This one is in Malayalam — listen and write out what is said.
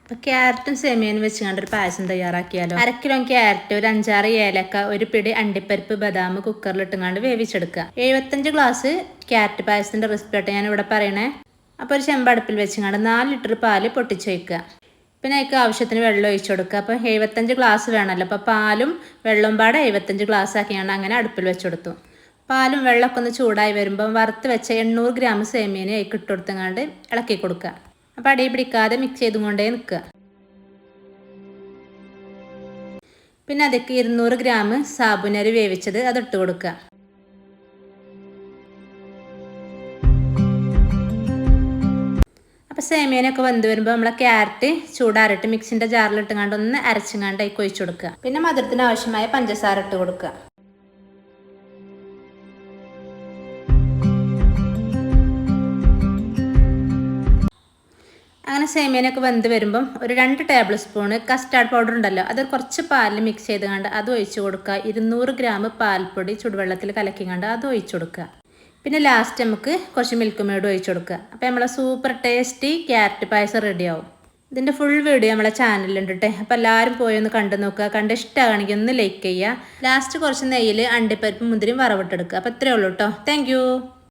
അപ്പോൾ ക്യാരറ്റും സേമിയനും വെച്ചുകൊണ്ട് ഒരു പായസം തയ്യാറാക്കിയാലോ. 1/2 കിലോ ക്യാരറ്റ്, ഒരു 5-6 ഏലക്ക, ഒരു പിടി അണ്ടിപ്പരിപ്പ്, ബദാം കുക്കറിലിട്ടുകൊണ്ട് വേവിച്ചെടുക്കുക. 75 ഗ്ലാസ് ക്യാരറ്റ് പായസത്തിൻ്റെ റെസിപ്പി ഞാൻ ഇവിടെ പറയണേ. അപ്പോൾ ഒരു ചെമ്പ് അടുപ്പിൽ വെച്ചുകൊണ്ട് 4 ലിറ്റർ പാല് പൊട്ടിച്ച് വയ്ക്കുക. പിന്നെ അതിലേക്ക് ആവശ്യത്തിന് വെള്ളം ഒഴിച്ചു കൊടുക്കുക. അപ്പോൾ 75 ഗ്ലാസ് വേണമല്ലോ. അപ്പോൾ പാലും വെള്ളവും പാടെ 75 ഗ്ലാസ് ആക്കിയാണ് അങ്ങനെ അടുപ്പിൽ വെച്ചെടുത്തു. പാലും വെള്ളമൊക്കെ ഒന്ന് ചൂടായി വരുമ്പോൾ വറുത്ത് വെച്ച 800 ഗ്രാം സേമിയനെ അതിലേക്ക് ഇട്ട് കൊടുത്തങ്ങാണ്ട് ഇളക്കി കൊടുക്കുക. അപ്പോൾ അടി പിടിക്കാതെ മിക്സ് ചെയ്തുകൊണ്ടേ നിൽക്കുക. പിന്നെ അതിലേക്ക് 200 ഗ്രാം സാബുനരി വേവിച്ചത് അതിട്ട് കൊടുക്കുക. അപ്പോൾ സേമിയനൊക്കെ വെന്ത് വരുമ്പോൾ നമ്മളെ ക്യാരറ്റ് ചൂടാറിട്ട് മിക്സിൻ്റെ ജാറിലിട്ടുകൊണ്ട് ഒന്ന് അരച്ചുകൊണ്ട് അതിലേക്ക് ഒഴിച്ചു കൊടുക്കുക. പിന്നെ മധുരത്തിന് ആവശ്യമായ പഞ്ചസാര ഇട്ട് കൊടുക്കുക. അങ്ങനെ സേമിയനൊക്കെ വെന്ത് വരുമ്പം ഒരു 2 ടേബിൾ സ്പൂണ് കസ്റ്റാർഡ് പൗഡർ ഉണ്ടല്ലോ, അത് കുറച്ച് പാലിൽ മിക്സ് ചെയ്തുകൊണ്ട് അത് ഒഴിച്ച് കൊടുക്കുക. 200 ഗ്രാം പാൽപ്പൊടി ചുടുവെള്ളത്തിൽ കലക്കിക്കൊണ്ട് അത് ഒഴിച്ചു കൊടുക്കുക. പിന്നെ ലാസ്റ്റ് നമുക്ക് കുറച്ച് മിൽക്ക് മേഡ് ഒഴിച്ചു കൊടുക്കുക. അപ്പോൾ നമ്മളെ സൂപ്പർ ടേസ്റ്റി ക്യാരറ്റ് പായസം റെഡിയാവും. ഇതിൻ്റെ ഫുൾ വീഡിയോ നമ്മളെ ചാനലിലുണ്ട് കേട്ടോ. അപ്പോൾ എല്ലാവരും പോയി ഒന്ന് കണ്ടു നോക്കുക. കണ്ട് ഇഷ്ടമാണെങ്കിൽ ഒന്ന് ലൈക്ക് ചെയ്യുക. ലാസ്റ്റ് കുറച്ച് നെയ്യിൽ അണ്ടിപ്പരിപ്പ് മുന്തിരിയും വറവിട്ടെടുക്കുക. അപ്പോൾ ഇത്രയേ ഉള്ളൂ കേട്ടോ. താങ്ക്